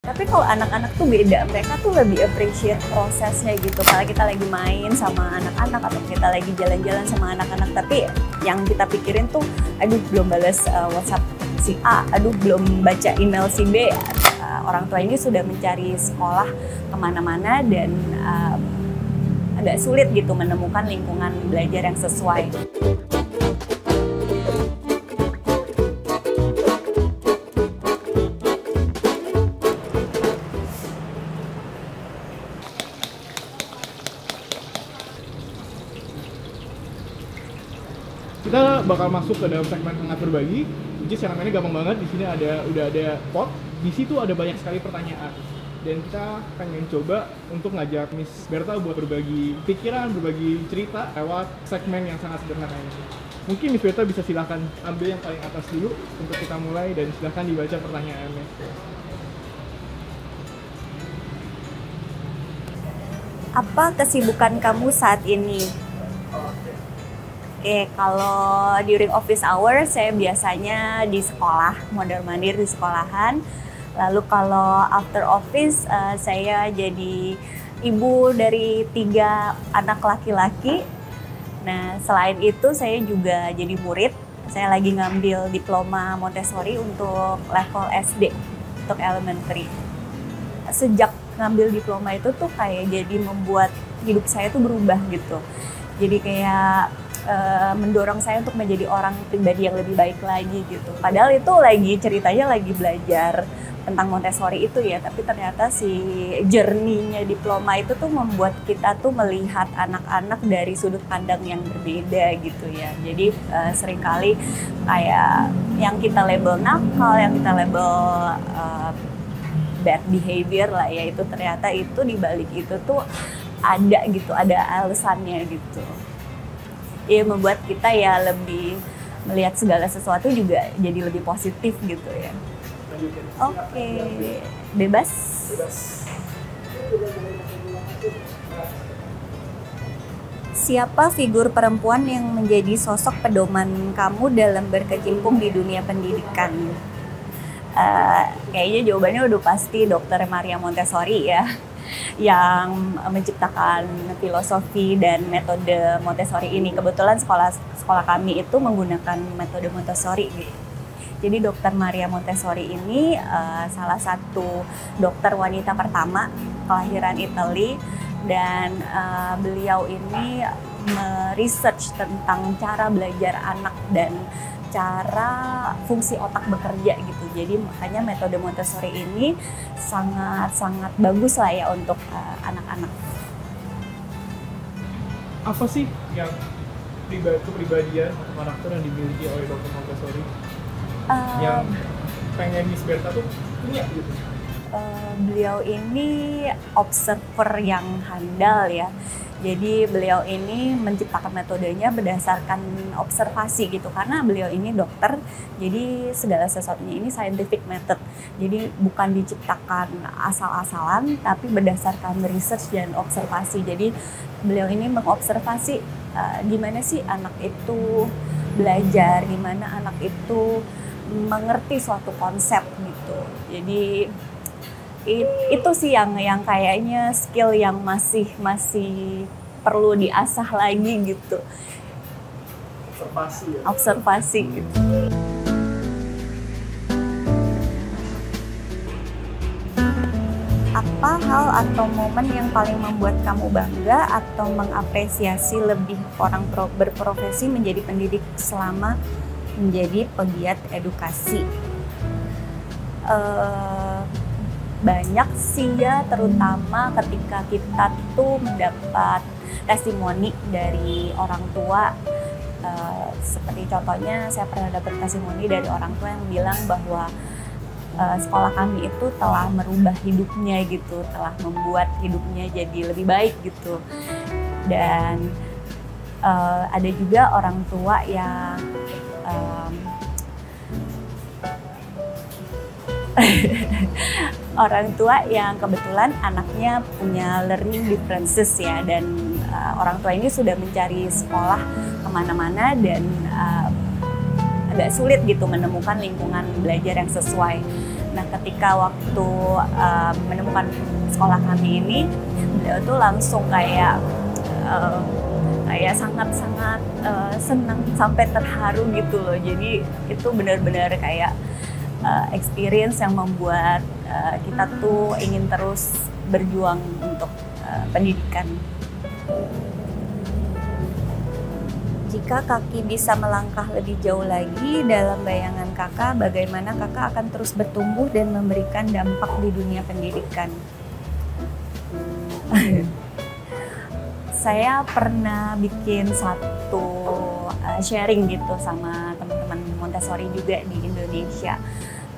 Tapi kalau anak-anak tuh beda, mereka tuh lebih appreciate prosesnya gitu. Kalau kita lagi main sama anak-anak atau kita lagi jalan-jalan sama anak-anak, tapi yang kita pikirin tuh, aduh belum balas WhatsApp si A, aduh belum baca email si B. Orang tua ini sudah mencari sekolah kemana-mana dan agak sulit gitu menemukan lingkungan belajar yang sesuai. Kita bakal masuk ke dalam segmen hangat berbagi, which is yang namanya gampang banget. Di sini udah ada pot, di situ ada banyak sekali pertanyaan. Dan kita pengen coba untuk ngajak Miss Berta buat berbagi pikiran, berbagi cerita lewat segmen yang sangat sederhana ini. Mungkin Miss Berta bisa silahkan ambil yang paling atas dulu untuk kita mulai dan silahkan dibaca pertanyaannya. Apa kesibukan kamu saat ini? Oke, kalau during office hour saya biasanya di sekolah, mondar-mandir di sekolahan. Lalu kalau after office saya jadi ibu dari 3 anak laki-laki. Nah, selain itu saya juga jadi murid. Saya lagi ngambil diploma Montessori untuk level SD, untuk elementary. Sejak ngambil diploma itu tuh kayak jadi membuat hidup saya tuh berubah gitu. Jadi kayak mendorong saya untuk menjadi orang pribadi yang lebih baik lagi gitu. Padahal itu ceritanya lagi belajar tentang Montessori itu ya, tapi ternyata si journey-nya diploma itu tuh membuat kita tuh melihat anak-anak dari sudut pandang yang berbeda gitu ya. Jadi seringkali kayak yang kita label nakal, yang kita label bad behavior lah ya, itu ternyata itu dibalik itu tuh ada gitu, ada alasannya gitu. Ya membuat kita ya lebih melihat segala sesuatu juga jadi lebih positif gitu ya. Oke, bebas. Siapa figur perempuan yang menjadi sosok pedoman kamu dalam berkecimpung di dunia pendidikan? Kayaknya jawabannya udah pasti Dr. Maria Montessori ya, yang menciptakan filosofi dan metode Montessori ini. Kebetulan sekolah kami itu menggunakan metode Montessori gitu. Jadi Dr. Maria Montessori ini salah satu dokter wanita pertama kelahiran Italia, dan beliau ini meresearch tentang cara belajar anak dan cara fungsi otak bekerja gitu. Jadi makanya metode Montessori ini sangat bagus lah ya untuk anak-anak. Apa sih yang kepribadian atau karakter yang dimiliki oleh Dr. Montessori yang pengen Miss Berta tuh punya gitu? Beliau ini observer yang handal ya. Jadi beliau ini menciptakan metodenya berdasarkan observasi gitu, karena beliau ini dokter, jadi segala sesuatunya ini scientific method. Jadi bukan diciptakan asal-asalan, tapi berdasarkan research dan observasi. Jadi beliau ini mengobservasi gimana sih anak itu belajar, gimana anak itu mengerti suatu konsep gitu. Jadi itu sih yang kayaknya skill yang masih perlu diasah lagi gitu. Observasi ya? Observasi gitu. Apa hal atau momen yang paling membuat kamu bangga atau mengapresiasi lebih orang berprofesi menjadi pendidik selama menjadi pegiat edukasi? Banyak sih ya, terutama ketika kita tuh mendapat testimoni dari orang tua. Seperti contohnya saya pernah dapat testimoni dari orang tua yang bilang bahwa sekolah kami itu telah merubah hidupnya gitu, telah membuat hidupnya jadi lebih baik gitu. Dan ada juga orang tua yang orang tua yang kebetulan anaknya punya learning differences ya, dan orang tua ini sudah mencari sekolah kemana-mana dan agak sulit gitu menemukan lingkungan belajar yang sesuai. Nah, ketika waktu menemukan sekolah kami ini, beliau tuh langsung kayak sangat-sangat senang sampai terharu gitu loh. Jadi itu benar-benar kayak experience yang membuat kita tuh ingin terus berjuang untuk pendidikan. Jika kaki bisa melangkah lebih jauh lagi, dalam bayangan kakak, bagaimana kakak akan terus bertumbuh dan memberikan dampak di dunia pendidikan? Saya pernah bikin satu sharing gitu sama teman-teman Montessori juga di Indonesia.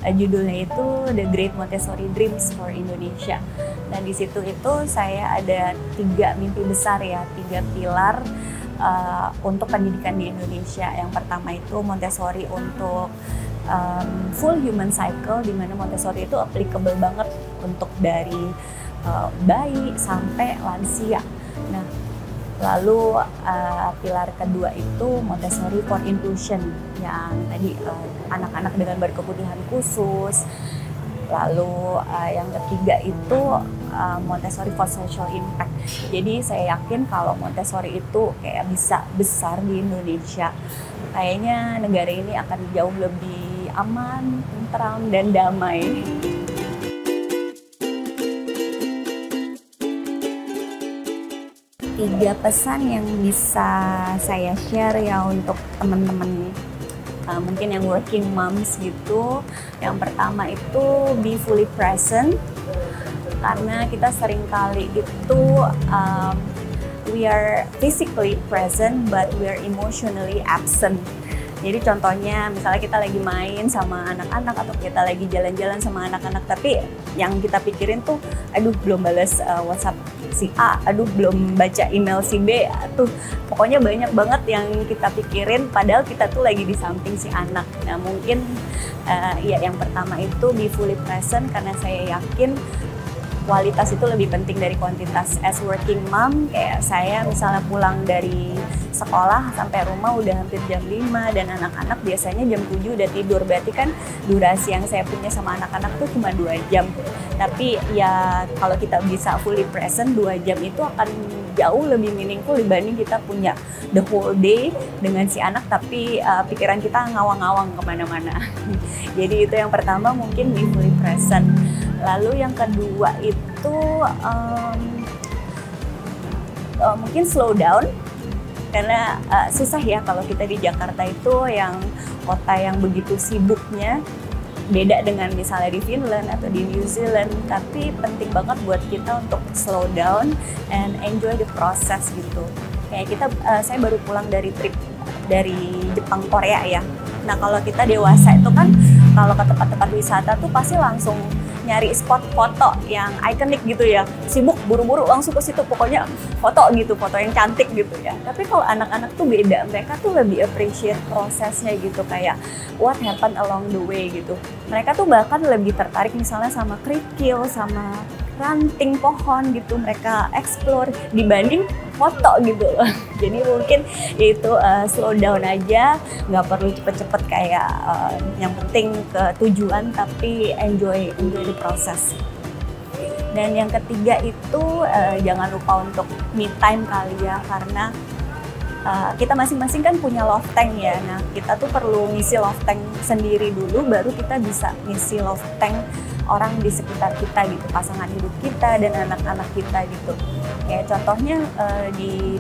Judulnya itu The Great Montessori Dreams for Indonesia. Nah, di situ itu saya ada 3 mimpi besar ya, 3 pilar untuk pendidikan di Indonesia. Yang pertama itu Montessori untuk full human cycle, di mana Montessori itu applicable banget untuk dari bayi sampai lansia. Nah, lalu pilar kedua itu Montessori for inclusion, yang tadi anak-anak dengan berkebutuhan khusus. Lalu yang ketiga itu Montessori for social impact. Jadi saya yakin kalau Montessori itu kayak bisa besar di Indonesia, kayaknya negara ini akan jauh lebih aman, tentram, dan damai. Tiga pesan yang bisa saya share ya untuk teman-teman mungkin yang working moms gitu. Yang pertama itu be fully present, karena kita sering kali itu we are physically present but we are emotionally absent. Jadi contohnya misalnya kita lagi main sama anak-anak atau kita lagi jalan-jalan sama anak-anak, tapi yang kita pikirin tuh aduh belum balas WhatsApp si A, aduh belum baca email si B, tuh pokoknya banyak banget yang kita pikirin padahal kita tuh lagi di samping si anak. Nah, mungkin ya yang pertama itu be fully present, karena saya yakin kualitas itu lebih penting dari kuantitas. As working mom, kayak saya misalnya pulang dari sekolah sampai rumah udah hampir jam 5 dan anak-anak biasanya jam 7 udah tidur. Berarti kan durasi yang saya punya sama anak-anak tuh cuma 2 jam. Tapi ya kalau kita bisa fully present, 2 jam itu akan jauh lebih meaningful dibanding kita punya the whole day dengan si anak tapi pikiran kita ngawang-ngawang kemana-mana. Jadi itu yang pertama, mungkin be fully present. Lalu yang kedua itu mungkin slow down, karena susah ya kalau kita di Jakarta itu yang kota yang begitu sibuknya, beda dengan misalnya di Finland atau di New Zealand. Tapi penting banget buat kita untuk slow down and enjoy the process gitu. Kayak kita, saya baru pulang dari trip dari Jepang Korea ya. Nah, kalau kita dewasa itu kan kalau ke tempat-tempat wisata tuh pasti langsung nyari spot foto yang ikonik gitu ya, sibuk buru-buru langsung ke situ, pokoknya foto gitu, foto yang cantik gitu ya. Tapi kalau anak-anak tuh beda, mereka tuh lebih appreciate prosesnya gitu, kayak what happened along the way gitu. Mereka tuh bahkan lebih tertarik misalnya sama kerikil, sama ranting pohon gitu, mereka explore dibanding foto gitu loh. Jadi mungkin itu slow down aja, nggak perlu cepet-cepet kayak yang penting ke tujuan, tapi enjoy the process. Dan yang ketiga itu jangan lupa untuk me time kali ya, karena kita masing-masing kan punya love tank ya. Nah, kita tuh perlu ngisi love tank sendiri dulu, baru kita bisa ngisi love tank orang di sekitar kita gitu, pasangan hidup kita dan anak-anak kita gitu. Kayak contohnya di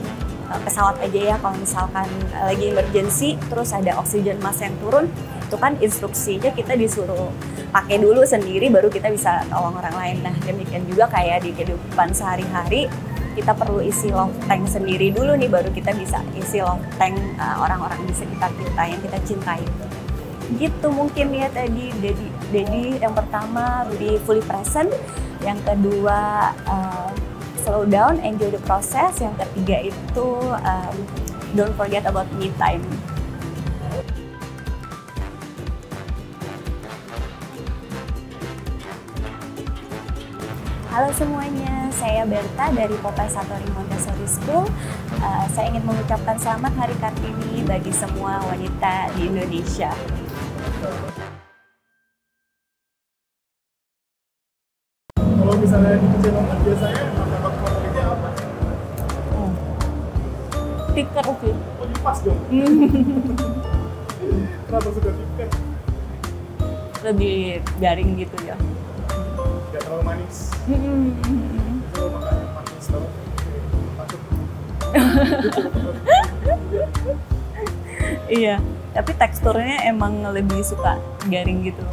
pesawat aja ya, kalau misalkan lagi emergency terus ada oksigen mask yang turun, itu kan instruksinya kita disuruh pakai dulu sendiri baru kita bisa tolong orang lain. Nah, demikian juga kayak di kehidupan sehari-hari, kita perlu isi love tank sendiri dulu nih, baru kita bisa isi love tank orang-orang di sekitar kita yang kita cintai. Gitu mungkin ya tadi. Jadi yang pertama be fully present, yang kedua slow down, enjoy the process, yang ketiga itu don't forget about me time. Halo semuanya, saya Berta dari Popeye Satori Montessori School. Saya ingin mengucapkan selamat Hari Kartini bagi semua wanita di Indonesia. Kalau misalnya di Pecenongan biasanya martabak favoritnya apa? Tiker sih. Oh, ini pas dong. Kenapa suka tiker? Lebih garing gitu ya. Gak terlalu manis. Kalau makan yang manis tau, takut. Iya, tapi teksturnya emang lebih suka garing gitu.